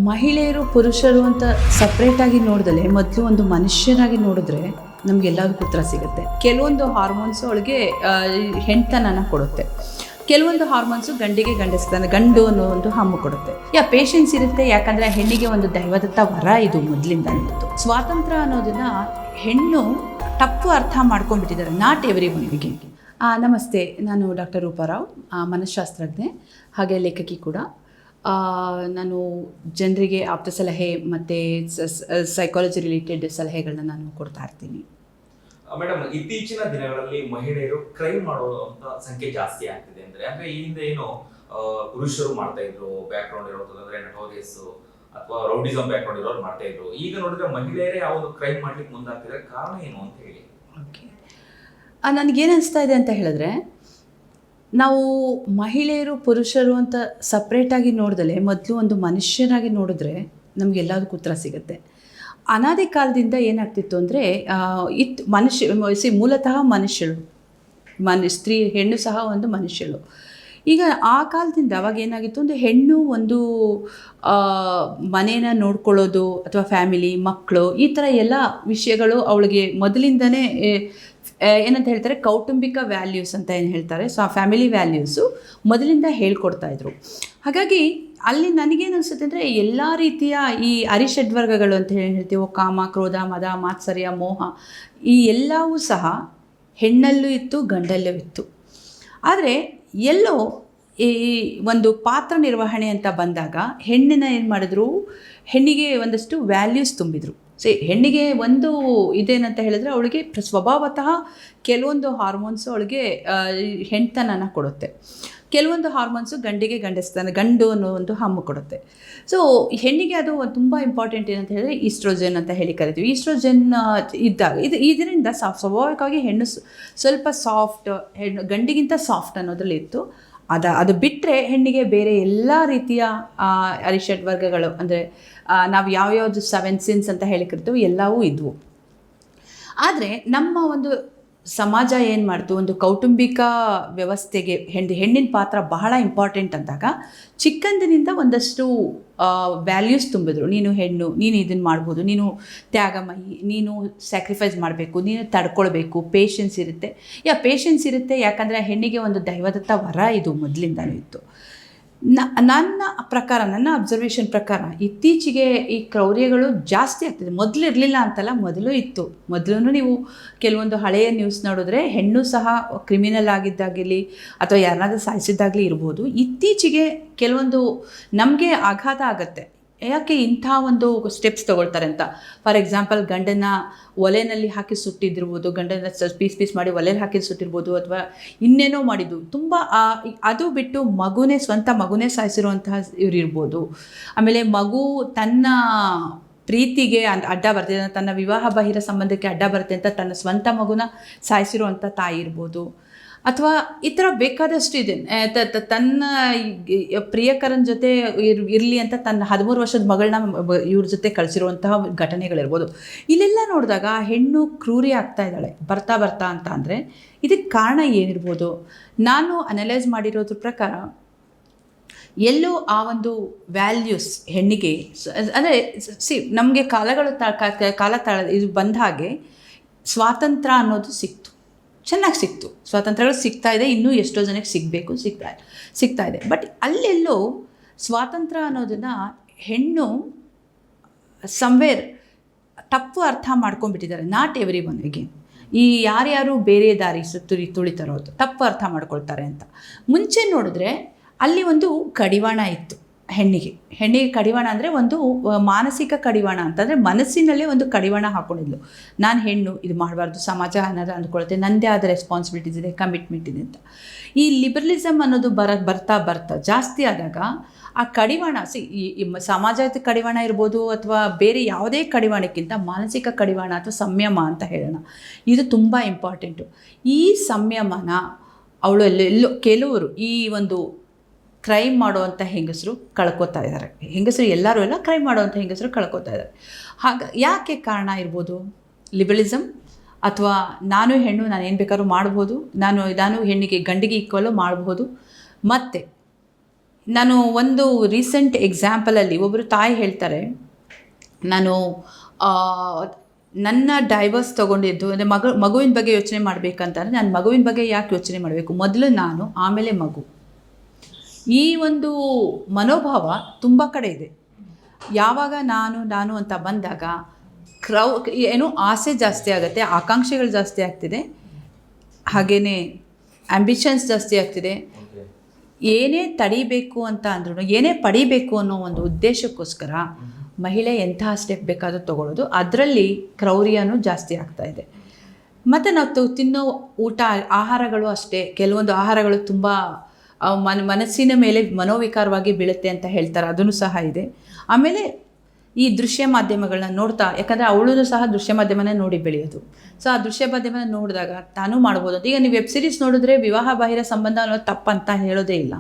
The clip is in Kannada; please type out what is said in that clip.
ಮಹಿಳೆಯರು ಪುರುಷರು ಅಂತ ಸಪ್ರೇಟಾಗಿ ನೋಡಿದ್ರೆ ಮೊದಲು ಒಂದು ಮನುಷ್ಯರಾಗಿ ನೋಡಿದ್ರೆ ನಮಗೆಲ್ಲದಕ್ಕೂ ಉತ್ತರ ಸಿಗುತ್ತೆ. ಕೆಲವೊಂದು ಹಾರ್ಮೋನ್ಸು ಅವಳಿಗೆ ಹೆಣ್ತನನ ಕೊಡುತ್ತೆ, ಕೆಲವೊಂದು ಹಾರ್ಮೋನ್ಸು ಗಂಡಿಗೆ ಗಂಡು ಅನ್ನೋ ಒಂದು ಹಮ್ಮು ಕೊಡುತ್ತೆ. ಪೇಷನ್ಸ್ ಇರುತ್ತೆ, ಯಾಕಂದರೆ ಹೆಣ್ಣಿಗೆ ಒಂದು ದೈವದತ್ತ ವರ ಇದು ಮೊದಲಿಂದ ಇತ್ತು. ಸ್ವಾತಂತ್ರ್ಯ ಅನ್ನೋದನ್ನ ಹೆಣ್ಣು ತಪ್ಪು ಅರ್ಥ ಮಾಡ್ಕೊಂಡ್ಬಿಟ್ಟಿದ್ದಾರೆ. Not every ಒನ್ಗೆ. ನಮಸ್ತೆ, ನಾನು ಡಾಕ್ಟರ್ ರೂಪಾರಾವ್, ಮನಃಶಾಸ್ತ್ರಜ್ಞೆ ಹಾಗೆ ಲೇಖಕಿ ಕೂಡ. ನಾನು ಜನರಿಗೆ ಆಪ್ತ ಸಲಹೆ ಮತ್ತು ಸೈಕಾಲಜಿ ರಿಲೇಟೆಡ್ ಸಲಹೆಗಳನ್ನ ನಾನು ಕೊಡ್ತಾ ಇರ್ತೀನಿ. ಮೇಡಮ್, ಇತ್ತೀಚಿನ ದಿನಗಳಲ್ಲಿ ಮಹಿಳೆಯರು ಕ್ರೈಮ್ ಮಾಡುವಂತ ಸಂಖ್ಯೆ ಜಾಸ್ತಿ ಆಗ್ತಿದೆ. ಅಂದ್ರೆ ಈ ಹಿಂದೆ ಏನು ಪುರುಷರು ಮಾಡ್ತಾ ಇದ್ರು, ಬ್ಯಾಕ್ ಗ್ರೌಂಡ್ ಇರೋದಂದ್ರೆ ನಟೋರಿಯಸ್ ಅಥವಾ ರೌಡಿಸಮ್ ಬ್ಯಾಕ್ ಗ್ರೌಂಡ್ ಇರೋರು ಮಾಡ್ತಾ ಇದ್ರು. ಈಗ ನೋಡಿದ್ರೆ ಮಹಿಳೆಯರೇ ಯಾವುದು ಕ್ರೈಮ್ ಮಾಡ್ಲಿಕ್ಕೆ ಮುಂದಾಗ್ತಿದ್ರೆ ಕಾರಣ ಏನು ಅಂತ ಹೇಳಿ. ಓಕೆ, ನನಗೇನು ಅನಿಸ್ತಾ ಇದೆ ಅಂತ ಹೇಳಿದ್ರೆ, ನಾವು ಮಹಿಳೆಯರು ಪುರುಷರು ಅಂತ ಸಪ್ರೇಟಾಗಿ ನೋಡಿದ್ರೆ ಮೊದಲು ಒಂದು ಮನುಷ್ಯರಾಗಿ ನೋಡಿದ್ರೆ ನಮಗೆಲ್ಲದಕ್ಕೂ ಉತ್ತರ ಸಿಗುತ್ತೆ. ಅನಾದಿ ಕಾಲದಿಂದ ಏನಾಗ್ತಿತ್ತು ಅಂದರೆ ಮೂಲತಃ ಮನುಷ್ಯಳು, ಸ್ತ್ರೀ ಹೆಣ್ಣು ಸಹ ಒಂದು ಮನುಷ್ಯಳು. ಈಗ ಆ ಕಾಲದಿಂದ ಅವಾಗ ಏನಾಗಿತ್ತು ಅಂದರೆ, ಹೆಣ್ಣು ಒಂದು ಮನೇನ ನೋಡ್ಕೊಳ್ಳೋದು ಅಥವಾ ಫ್ಯಾಮಿಲಿ, ಮಕ್ಕಳು, ಈ ಥರ ಎಲ್ಲ ವಿಷಯಗಳು ಅವಳಿಗೆ ಮೊದಲಿಂದನೇ ಏನಂತ ಹೇಳ್ತಾರೆ, ಕೌಟುಂಬಿಕ ವ್ಯಾಲ್ಯೂಸ್ ಅಂತ ಏನು ಹೇಳ್ತಾರೆ. ಸೊ ಆ ಫ್ಯಾಮಿಲಿ ವ್ಯಾಲ್ಯೂಸು ಮೊದಲಿಂದ ಹೇಳ್ಕೊಡ್ತಾಯಿದ್ರು. ಹಾಗಾಗಿ ಅಲ್ಲಿ ನನಗೇನು ಅನಿಸುತ್ತೆ ಅಂದರೆ, ಎಲ್ಲ ರೀತಿಯ ಈ ಅರಿಷಡ್ವರ್ಗಗಳು ಅಂತ ಹೇಳ್ತೀವೋ, ಕಾಮ, ಕ್ರೋಧ, ಮದ, ಮಾತ್ಸರ್ಯ, ಮೋಹ, ಈ ಎಲ್ಲವೂ ಸಹ ಹೆಣ್ಣಲ್ಲೂ ಇತ್ತು, ಗಂಡಲ್ಲೂ ಇತ್ತು. ಆದರೆ ಎಲ್ಲೋ ಈ ಒಂದು ಪಾತ್ರ ನಿರ್ವಹಣೆ ಅಂತ ಬಂದಾಗ ಹೆಣ್ಣಿನ ಏನು ಮಾಡಿದ್ರು, ಹೆಣ್ಣಿಗೆ ಒಂದಷ್ಟು ವ್ಯಾಲ್ಯೂಸ್ ತುಂಬಿದರು. ಹೆಣ್ಣಿಗೆ ಒಂದು ಇದೇನಂತ ಹೇಳಿದ್ರೆ, ಅವಳಿಗೆ ಸ್ವಭಾವತಃ ಕೆಲವೊಂದು ಹಾರ್ಮೋನ್ಸು ಅವಳಿಗೆ ಹೆಣ್ತನನ ಕೊಡುತ್ತೆ, ಕೆಲವೊಂದು ಹಾರ್ಮೋನ್ಸು ಗಂಡಿಗೆ ಗಂಡು ಅನ್ನೋ ಒಂದು ಹಮ್ಮು ಕೊಡುತ್ತೆ. ಸೊ ಹೆಣ್ಣಿಗೆ ಅದು ತುಂಬ ಇಂಪಾರ್ಟೆಂಟ್ ಏನಂತ ಹೇಳಿದ್ರೆ, ಈಸ್ಟ್ರೋಜನ್ ಅಂತ ಹೇಳಿ ಕರಿತೀವಿ. ಈಸ್ಟ್ರೋಜನ್ ಇದ್ದಾಗ ಇದರಿಂದ ಸ್ವಾಭಾವಿಕವಾಗಿ ಹೆಣ್ಣು ಸ್ವಲ್ಪ ಸಾಫ್ಟ್, ಗಂಡಿಗಿಂತ ಸಾಫ್ಟ್ ಅನ್ನೋದ್ರಲ್ಲಿ ಇತ್ತು. ಅದು ಬಿಟ್ಟರೆ ಹೆಣ್ಣಿಗೆ ಬೇರೆ ಎಲ್ಲ ರೀತಿಯ ಅರಿಷಡ್ ವರ್ಗಗಳು, ಅಂದರೆ ನಾವು ಯಾವ್ಯಾವುದು 7 ಸಿನ್ಸ್ ಅಂತ ಹೇಳಿ ಕರಿತೀವಿ, ಎಲ್ಲವೂ ಇದ್ವು. ಆದರೆ ನಮ್ಮ ಒಂದು ಸಮಾಜ ಏನು ಮಾಡ್ತು, ಒಂದು ಕೌಟುಂಬಿಕ ವ್ಯವಸ್ಥೆಗೆ ಹೆಣ್ಣಿನ ಪಾತ್ರ ಬಹಳ ಇಂಪಾರ್ಟೆಂಟ್ ಅಂದಾಗ ಚಿಕ್ಕಂದಿನಿಂದ ಒಂದಷ್ಟು ವ್ಯಾಲ್ಯೂಸ್ ತುಂಬಿದ್ರು. ನೀನು ಹೆಣ್ಣು, ನೀನು ಇದನ್ನು ಮಾಡ್ಬೋದು, ನೀನು ತ್ಯಾಗಮಯಿ, ನೀನು ಸ್ಯಾಕ್ರಿಫೈಸ್ ಮಾಡಬೇಕು, ನೀನು ತಡ್ಕೊಳ್ಬೇಕು, ಪೇಷನ್ಸ್ ಇರುತ್ತೆ. ಪೇಷನ್ಸ್ ಇರುತ್ತೆ, ಯಾಕಂದರೆ ಹೆಣ್ಣಿಗೆ ಒಂದು ದೈವದತ್ತ ವರ ಇದು ಮೊದಲಿಂದಲೂ ಇತ್ತು. ನನ್ನ ಪ್ರಕಾರ, ನನ್ನ ಅಬ್ಸರ್ವೇಷನ್ ಪ್ರಕಾರ ಇತ್ತೀಚೆಗೆ ಈ ಕ್ರೌರ್ಯಗಳು ಜಾಸ್ತಿ ಆಗ್ತಿದೆ. ಮೊದಲು ಇರಲಿಲ್ಲ ಅಂತಲ್ಲ, ಮೊದಲು ಇತ್ತು. ಮೊದಲು ನೀವು ಕೆಲವೊಂದು ಹಳೆಯ ನ್ಯೂಸ್ ನೋಡಿದ್ರೆ ಹೆಣ್ಣು ಸಹ ಕ್ರಿಮಿನಲ್ ಆಗಿದ್ದಾಗಲಿ ಅಥವಾ ಯಾರನ್ನಾದ್ರೂ ಸಾಯಿಸಿದ್ದಾಗಲಿ ಇರ್ಬೋದು. ಇತ್ತೀಚೆಗೆ ಕೆಲವೊಂದು ನಮಗೆ ಆಘಾತ ಆಗುತ್ತೆ, ಯಾಕೆ ಇಂಥ ಒಂದು ಸ್ಟೆಪ್ಸ್ ತೊಗೊಳ್ತಾರೆ ಅಂತ. ಫಾರ್ ಎಕ್ಸಾಂಪಲ್, ಗಂಡನ ಒಲೆಯಲ್ಲಿ ಹಾಕಿ ಸುಟ್ಟಿದ್ದಿರ್ಬೋದು, ಗಂಡನ ಪೀಸ್ ಮಾಡಿ ಒಲೆಯಲ್ಲಿ ಹಾಕಿ ಸುಟ್ಟಿರ್ಬೋದು, ಅಥವಾ ಇನ್ನೇನೋ ಮಾಡಿದ್ದು ತುಂಬ. ಅದು ಬಿಟ್ಟು ಸ್ವಂತ ಮಗುನೇ ಸಾಯಿಸಿರುವಂತಹ ಇವ್ರು ಇರ್ಬೋದು. ಆಮೇಲೆ ಮಗು ತನ್ನ ಪ್ರೀತಿಗೆ ಅಡ್ಡ ಬರ್ತಿದೆ, ತನ್ನ ವಿವಾಹ ಬಾಹಿರ ಸಂಬಂಧಕ್ಕೆ ಅಡ್ಡ ಬರುತ್ತೆ ಅಂತ ತನ್ನ ಸ್ವಂತ ಮಗುನ ಸಾಯಿಸಿರುವಂಥ ತಾಯಿ ಇರ್ಬೋದು. ಅಥವಾ ಈ ಥರ ಬೇಕಾದಷ್ಟು ಇದೆ. ತನ್ನ ಪ್ರಿಯಕರನ ಜೊತೆ ಇರಲಿ ಅಂತ ತನ್ನ 13 ವರ್ಷದ ಮಗಳನ್ನ ಇವ್ರ ಜೊತೆ ಕಳಿಸಿರುವಂತಹ ಘಟನೆಗಳಿರ್ಬೋದು. ಇಲ್ಲೆಲ್ಲ ನೋಡಿದಾಗ ಹೆಣ್ಣು ಕ್ರೂರಿ ಆಗ್ತಾ ಇದ್ದಾಳೆ ಬರ್ತಾ ಅಂತ. ಅಂದರೆ ಇದಕ್ಕೆ ಕಾರಣ ಏನಿರ್ಬೋದು? ನಾನು ಅನಲೈಸ್ ಮಾಡಿರೋದ್ರ ಪ್ರಕಾರ ಎಲ್ಲೋ ಆ ಒಂದು ವ್ಯಾಲ್ಯೂಸ್ ಹೆಣ್ಣಿಗೆ, ಅಂದರೆ ನಮಗೆ ಕಾಲ ಇದು ಬಂದ ಹಾಗೆ ಸ್ವಾತಂತ್ರ್ಯ ಅನ್ನೋದು ಸಿಕ್ತು, ಚೆನ್ನಾಗಿ ಸಿಕ್ತು. ಸ್ವಾತಂತ್ರ್ಯಗಳು ಸಿಗ್ತಾ ಇದೆ, ಇನ್ನೂ ಎಷ್ಟೋ ಜನಕ್ಕೆ ಸಿಗಬೇಕು, ಸಿಗ್ತಾ ಇದೆ. ಬಟ್ ಅಲ್ಲೆಲ್ಲೋ ಸ್ವಾತಂತ್ರ್ಯ ಅನ್ನೋದನ್ನು ಹೆಣ್ಣು ಸಮ್ವೇರ್ ತಪ್ಪು ಅರ್ಥ ಮಾಡ್ಕೊಂಡ್ಬಿಟ್ಟಿದ್ದಾರೆ. Not every ಒನ್ಗೆ. ಈ ಯಾರ್ಯಾರು ಬೇರೆ ದಾರಿ ತುಳಿತಾರೋ ತಪ್ಪು ಅರ್ಥ ಮಾಡ್ಕೊಳ್ತಾರೆ ಅಂತ. ಮುಂಚೆ ನೋಡಿದ್ರೆ ಅಲ್ಲಿ ಒಂದು ಕಡಿವಾಣ ಇತ್ತು ಹೆಣ್ಣಿಗೆ ಕಡಿವಾಣ ಅಂದರೆ ಒಂದು ಮಾನಸಿಕ ಕಡಿವಾಣ ಅಂತಂದರೆ, ಮನಸ್ಸಿನಲ್ಲೇ ಒಂದು ಕಡಿವಾಣ ಹಾಕ್ಕೊಂಡಿದ್ಲು. ನಾನು ಹೆಣ್ಣು, ಇದು ಮಾಡಬಾರ್ದು, ಸಮಾಜ ಅನ್ನೋದು ಅಂದ್ಕೊಳುತ್ತೆ, ನನ್ನದೇ ಆದ ರೆಸ್ಪಾನ್ಸಿಬಿಲಿಟೀಸ್ ಇದೆ, ಕಮಿಟ್ಮೆಂಟ್ ಇದೆ ಅಂತ. ಈ ಲಿಬರಲಿಸಮ್ ಅನ್ನೋದು ಬರ್ತಾ ಜಾಸ್ತಿ ಆದಾಗ ಆ ಕಡಿವಾಣ, ಈ ಸಮಾಜದ ಕಡಿವಾಣ ಇರ್ಬೋದು ಅಥವಾ ಬೇರೆ ಯಾವುದೇ ಕಡಿವಾಣಕ್ಕಿಂತ ಮಾನಸಿಕ ಕಡಿವಾಣ ಅಥವಾ ಸಂಯಮ ಅಂತ ಹೇಳೋಣ, ಇದು ತುಂಬ ಇಂಪಾರ್ಟೆಂಟು. ಈ ಸಂಯಮನ ಅವಳು ಎಲ್ಲೋ ಕೆಲವರು ಈ ಒಂದು ಕ್ರೈಮ್ ಮಾಡುವಂಥ ಹೆಂಗಸರು ಕಳ್ಕೊತಾ ಇದ್ದಾರೆ. ಎಲ್ಲರೂ ಕ್ರೈಮ್ ಮಾಡುವಂಥ ಹೆಂಗಸರು ಕಳ್ಕೊತಾ ಇದ್ದಾರೆ. ಯಾಕೆ ಕಾರಣ ಇರ್ಬೋದು? ಲಿಬರಲಿಸಮ್, ಅಥವಾ ನಾನು ಹೆಣ್ಣು, ನಾನು ಏನು ಬೇಕಾದ್ರೂ ಮಾಡ್ಬೋದು, ನಾನು ಹೆಣ್ಣಿಗೆ ಗಂಡಿಗೆ ಈಕ್ವಲ್ಲು ಮಾಡ್ಬೋದು. ಮತ್ತು ನಾನು ಒಂದು ರೀಸೆಂಟ್ ಎಕ್ಸಾಂಪಲಲ್ಲಿ ಒಬ್ಬರು ತಾಯಿ ಹೇಳ್ತಾರೆ, ನಾನು ನನ್ನ ಡೈವರ್ಸ್ ತೊಗೊಂಡಿದ್ದು ಅಂದರೆ ಮಗುವಿನ ಬಗ್ಗೆ ಯೋಚನೆ ಮಾಡಬೇಕಂತಂದರೆ ನಾನು ಮಗುವಿನ ಬಗ್ಗೆ ಯಾಕೆ ಯೋಚನೆ ಮಾಡಬೇಕು, ಮೊದಲು ನಾನು ಆಮೇಲೆ ಮಗು. ಈ ಒಂದು ಮನೋಭಾವ ತುಂಬ ಕಡೆ ಇದೆ. ಯಾವಾಗ ನಾನು ಅಂತ ಬಂದಾಗ ಏನು ಆಸೆ ಜಾಸ್ತಿ ಆಗುತ್ತೆ, ಆಕಾಂಕ್ಷೆಗಳು ಜಾಸ್ತಿ ಆಗ್ತಿದೆ, ಹಾಗೆಯೇ ಆ್ಯಂಬಿಷನ್ಸ್ ಜಾಸ್ತಿ ಆಗ್ತಿದೆ. ಏನೇ ತಡಿಬೇಕು ಅಂತ ಅಂದ್ರೂ, ಏನೇ ಪಡಿಬೇಕು ಅನ್ನೋ ಒಂದು ಉದ್ದೇಶಕ್ಕೋಸ್ಕರ ಮಹಿಳೆ ಎಂತಹ ಸ್ಟೆಪ್ ಬೇಕಾದರೂ ತೊಗೊಳ್ಳೋದು, ಅದರಲ್ಲಿ ಕ್ರೌರ್ಯನೂ ಜಾಸ್ತಿ ಆಗ್ತಾ ಇದೆ. ಮತ್ತು ನಾವು ತಿನ್ನೋ ಆಹಾರಗಳು ಅಷ್ಟೇ, ಕೆಲವೊಂದು ಆಹಾರಗಳು ತುಂಬ ಮನಸ್ಸಿನ ಮೇಲೆ ಮನೋವಿಕಾರವಾಗಿ ಬೀಳುತ್ತೆ ಅಂತ ಹೇಳ್ತಾರೆ, ಅದೂ ಸಹ ಇದೆ. ಆಮೇಲೆ ಈ ದೃಶ್ಯ ಮಾಧ್ಯಮಗಳನ್ನ ನೋಡ್ತಾ, ಯಾಕಂದರೆ ಅವಳು ಸಹ ದೃಶ್ಯ ಮಾಧ್ಯಮನೇ ನೋಡಿ ಬೆಳೆಯೋದು. ಸೊ ಆ ದೃಶ್ಯ ಮಾಧ್ಯಮನ ನೋಡಿದಾಗ ತಾನೂ ಮಾಡ್ಬೋದು ಅಂತ. ಈಗ ನೀವು ವೆಬ್ ಸೀರೀಸ್ ನೋಡಿದ್ರೆ ವಿವಾಹ ಬಾಹಿರ ಸಂಬಂಧ ಅನ್ನೋದು ತಪ್ಪಂತ ಹೇಳೋದೇ ಇಲ್ಲ.